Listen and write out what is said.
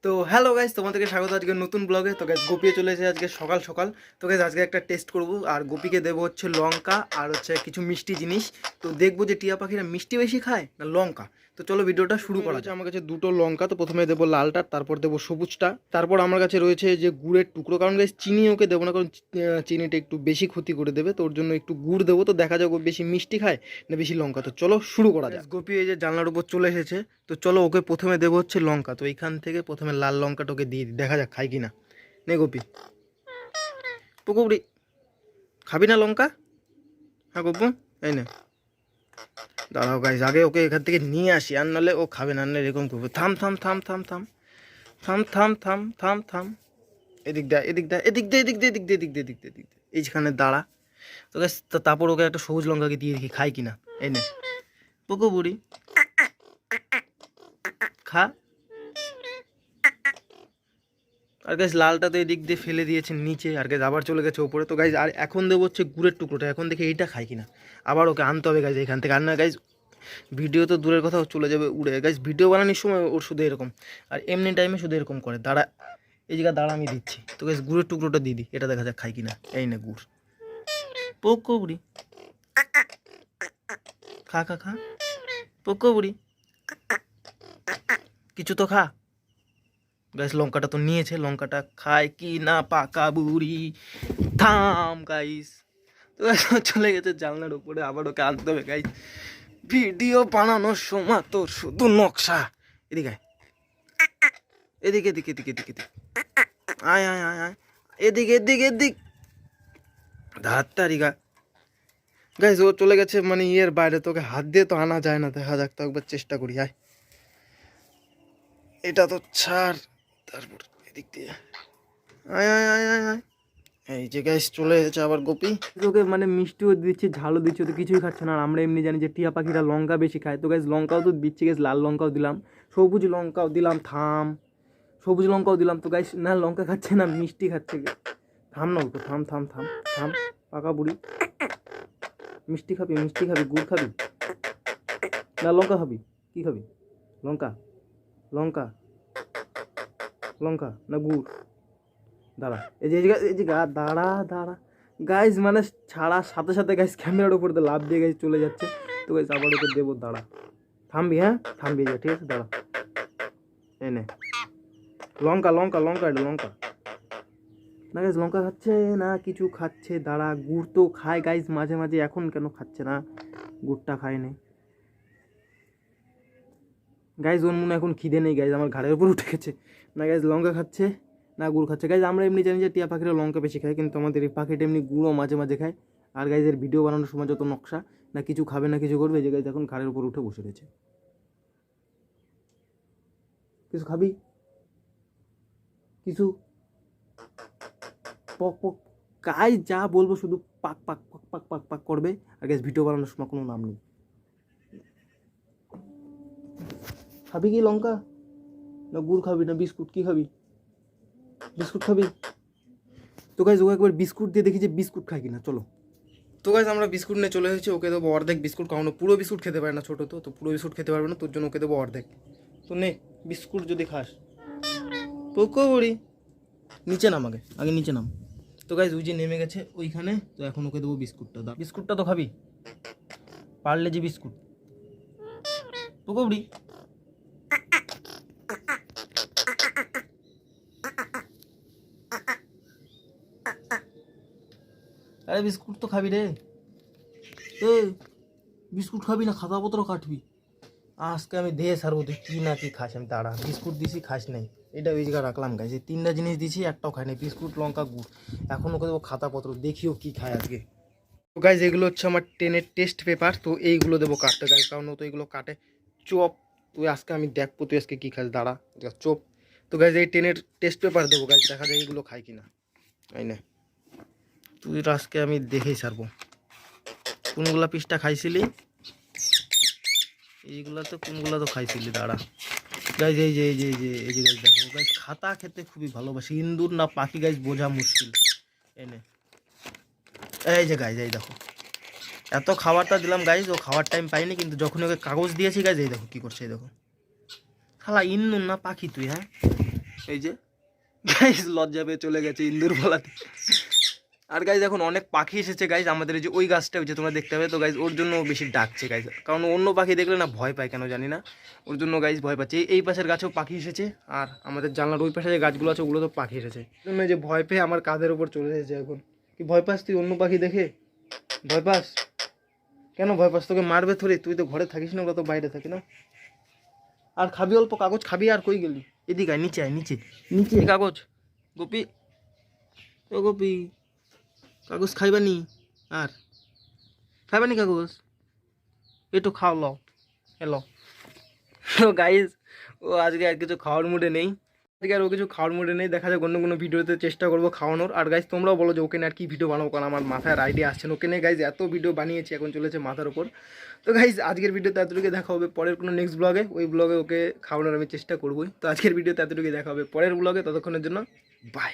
তো hello guys, তোমাদেরকে স্বাগত আজকে নতুন ব্লগে। তো গাইস গোপি চলে এসেছে আজকে সকাল সকাল। তো গাইস আজকে একটা টেস্ট করব, আর গোপিকে দেবো হচ্ছে লঙ্কা আর হচ্ছে কিছু মিষ্টি জিনিস। তো দেখবো যে টিয়া পাখিরা মিষ্টি বেশি খায় না লঙ্কা। তো চলো ভিডিওটা শুরু করা যাক। আমার কাছে দুটো লঙ্কা, তো প্রথমে দেবো লালটা, তারপর দেবো সবুজটা, তারপর আমার কাছে রয়েছে যে গুড়ের টুকরো, কারণ গাইস চিনি ওকে দেবো না, কারণ চিনিটা একটু বেশি ক্ষতি করে দেবে। তো ওর জন্য একটু গুড় দেবো। তো দেখা যাক ও বেশি মিষ্টি খায় না বেশি লঙ্কা। তো চলো শুরু করা যাক। গোপি এই যে জানলার উপর চলে এসেছে। তো চলো ওকে প্রথমে দেবো হচ্ছে লঙ্কা। তো এইখান থেকে প্রথমে লাল লঙ্কাটা ওকে দিয়ে দিই, দেখা যাক খাই কিনা। নে গোপি, পুকুরি খাবি না লঙ্কা? হ্যাঁ গপু, এই নে। দাঁড়াও গাইজ, আগে ওকে এখান থেকে নিয়ে আসি, আর নাহলে ও খাবে না। নাহলে এরকম করবো। থাম থাম থাম থাম থাম থাম থাম থাম থাম থাম। এদিক দা এদিক দা এদিক দে এদিক দে এদিক দে এদিক দে এদিক দে এদিক দে, এইখানে দাঁড়া। তো গাইজ তারপর ওকে একটা সবুজ লঙ্কাকে দিয়ে দেখি খাই কিনা। এই নে পুকু বুড়ি, খা। আর গাইজ লালটা তো এদিক দিয়ে ফেলে দিয়েছে নিচে, আর গাইজ আবার চলে গেছে ওপরে। তো গাইজ আর এখন দেবো হচ্ছে গুড়ের টুকরোটা। এখন দেখে এইটা খাই কিনা। আবার ওকে আনতে হবে গাইজ এখান থেকে। আর না গাইজ ভিডিও তো দূরের কথা চলে যাবে উড়ে। গাইজ ভিডিও বানানোর সময় ওর শুধু এরকম, আর এমনি টাইমে শুধু এরকম করে। দাঁড়া, এই জায়গা দাঁড়া, আমি দিচ্ছি। তো গাইজ গুড়ের টুকরোটা দিয়ে দিই, এটা দেখা যাক খাই কিনা। এই না গুড়, পোকো বুড়ি, খা খা খা, পোকো বুড়ি, কিছু তো খা। গাইস লঙ্কাটা তো নিয়েছে, লঙ্কাটা খায় কি না পাকা বুড়ি। থাম গাইস। তো চলে গেছে জানলার উপরে, আবার ওকে আনতে হবে গাইস। ভিডিও বানানোর সময় তো শুধু নকশা। এদিকে আয়, এদিকে এদিকে এদিকে এদিকে এদিকে, আয় আয় আয় আয়, এদিকে এদিকে এদিক, ধাত্তারিগা। গাইস ও চলে গেছে মানে ইয়ের বাইরে, তোকে হাত দিয়ে তো আনা যায় না। দেখা যাক, তো একবার চেষ্টা করি। আয়, এটা তো ছাড়, তারপর এদিক দিয়ে আয় আয় আয় আয় আয়। এই যে গাইস চলে এসেছে আবার গোপি। ওকে মানে মিষ্টিও দিচ্ছে, ঝালও দিচ্ছে, তো কিছুই খাচ্ছে না। আর আমরা এমনি জানি যে টিয়া পাখিরা লঙ্কা বেশি খায়। তো গাইস লঙ্কাও তো দিচ্ছি গাইস, লাল লঙ্কাও দিলাম, সবুজ লঙ্কাও দিলাম। থাম, সবুজ লঙ্কাও দিলাম। তো গাইস না লঙ্কা খাচ্ছে না মিষ্টি খাচ্ছে। থাম না ওকে, থাম থাম থাম থাম, পাকা বুড়ি। মিষ্টি খাবি, মিষ্টি খাবি, গুড় খাবি না লঙ্কা খাবি? কি খাবি? লঙ্কা, লঙ্কা, লঙ্কা না গুড়? দাঁড়া, এই যে দাঁড়া দাঁড়া। গাইজ মানে ছাড়ার সাথে সাথে গাইজ ক্যামেরার উপর দিয়ে লাভ দিয়ে গাইজ চলে যাচ্ছে। তো গাইজ আবার ওকে দেবো, দাঁড়া। থামবি? হ্যাঁ থামবি, যা ঠিক আছে, দাঁড়া। এনে লঙ্কা, লঙ্কা, লঙ্কা, এটা লঙ্কা না। গাইজ লঙ্কা খাচ্ছে না, কিছু খাচ্ছে। দাঁড়া, গুড় তো খায় গাইজ মাঝে মাঝে, এখন কেন খাচ্ছে না? গুড়টা খায়নি গাইজ, ওর মনে এখন খিদে নেই গাইজ, আমার ঘাড়ের উপর উঠে গেছে। না গাইজ লঙ্কা খাচ্ছে না গুড় খাচ্ছে। গাইজ আমরা এমনি জানি যে টিয়া পাখিরা লঙ্কা বেশি খায়, কিন্তু আমাদের এই পাখিটা এমনি গুড়ও মাঝে মাঝে খায়। আর গাইজের ভিডিও বানানোর সময় যত নকশা, না কিছু খাবে না কিছু করবে। যে গাইজ এখন ঘাড়ের উপর উঠে বসে রয়েছে। কিছু খাবি? কিছু পক পক, গাইজ যা বলবো শুধু পাক পাক পাক পাক পাক পাক করবে। আর গাইজ ভিডিও বানানোর সময় কোনো নাম নেই। খাবি কি লঙ্কা না গুড় খাবি না বিস্কুট? কি খাবি? বিস্কুট খাবি? তো গাইজ ওকে একবার বিস্কুট দিয়ে দেখি যে বিস্কুট খাই কিনা। চলো। তো গাইজ আমরা বিস্কুট নিয়ে চলে এসেছি। ওকে দেবো অর্ধেক বিস্কুট, কারণ পুরো বিস্কুট খেতে পারে না, ছোটো তো পুরো বিস্কুট খেতে পারবে না। তোর জন্য ওকে দেবো অর্ধেক। তো নে বিস্কুট যদি খাস। পোকো বুড়ি, নিচে নাম, আগে আগে নিচে নাম। তো গাইজ ওই যে নেমে গেছে ওইখানে। তো এখন ওকে দেবো বিস্কুটটা। দা বিস্কুটটা তো খাবি, পারলে যে বিস্কুট। পোকো বুড়ি, আরে বিস্কুট তো খাবি রে। এ বিস্কুট খাবি না খাতাপত্র কাটবি? আজকে আমি দিয়ে সারবো তুই কী না কি খাস। আমি দাঁড়া, বিস্কুট দিছি খাস নাই, এটা ওই জায়গায় রাখলাম গাইজ। এই তিনটা জিনিস দিছি, একটাও খাই নাই, বিস্কুট লঙ্কা গুড়। এখন ওকে দেবো খাতাপত্র, দেখিও কি খায় আজকে। তো গাইজ এগুলো হচ্ছে আমার 10-এর টেস্ট পেপার। তো এইগুলো দেবো কাটতে গাইজ, কারণ ও তো এগুলো কাটে। চপ, তুই আজকে আমি দেখবো তুই আজকে কী খাস। দাঁড়া, চপ। তো গাইজ এই 10-এর টেস্ট পেপার দেবো গাইজ, দেখা যায় এগুলো খাই কিনা। তাই না, তুই আজকে আমি দেখেই ছাড়বো কোনগুলা পিসটা খাইছিলি। এইগুলা তো কোনগুলা তো খাইছিলি। দাঁড়া গাইজ, এই যে এই যে এই যে এই যে গাইজ দেখো গাইজ, খাতা খেতে খুবই ভালোবাসি। ইন্দুর না পাখি গাইজ বোঝা মুশকিল। এনে এই যে গাইজ, এই দেখো এত খাবারটা দিলাম গাইজ, ও খাওয়ার টাইম পাইনি, কিন্তু যখন ওকে কাগজ দিয়েছি গাইজ, এই দেখো কী করছে। এই দেখো শালা ইন্দুর না পাখি তুই, হ্যাঁ এই যে গাইস লজ্জা পেয়ে চলে গেছে ইন্দুর বলাতে। আর গাইজ এখন অনেক পাখি এসেছে গাইজ আমাদের এই যে ওই গাছটা ওই যে তোমরা দেখতে পাবে, তো গাইজ ওর জন্য বেশি ডাকছে গাইজ, কারণ অন্য পাখি দেখলে না ভয় পায় কেন জানি না, ওর জন্য গাইজ ভয় পাচ্ছে। এই পাশের গাছেও পাখি এসেছে, আর আমাদের জানলার ওই পাশে যে গাছগুলো আছে ওগুলো তো পাখি এসেছে, জন্য যে ভয় পেয়ে আমার কাঁধের উপর চলে এসেছে এখন। কি ভয় পাস তুই অন্য পাখি দেখে? ভয় পাস কেন? ভয় পাস? তোকে মারবে থরি, তুই তো ঘরে থাকিস না, ওরা তো বাইরে থাকে না। আর খাবি অল্প কাগজ খাবি, আর কই গেলি? এদিকে আয়, নিচে আয়, নিচে নিচে কাগজ। গোপী, ও গোপী, কাগজ খাইবানি? আর খাইবানি কাগজ? একটু খাও, লো এলো। তো গাইজ ও আজকে আর কিছু খাওয়ার মুডে নেই, আজকে আর ও কিছু খাওয়ার মুডে নেই। দেখা যাক অন্য কোনো ভিডিওতে চেষ্টা করবো খাওয়ানোর। আর গাইজ তোমরাও বলো যে ওকে নিয়ে আর কি ভিডিও বানাবো, কারণ আমার মাথায় আইডিয়া আসছে না। ওকে নিয়ে গাইজ এত ভিডিও বানিয়েছি, এখন চলেছে মাথার উপর। তো গাইজ আজকের ভিডিওতে এতটুকু, দেখা হবে পরের কোনো নেক্সট ব্লগে, ওই ব্লগে ওকে খাওয়ানোর আমি চেষ্টা করবোই। তো আজকের ভিডিওতে এতটুকু, দেখা হবে পরের ব্লগে, ততক্ষণের জন্য বাই।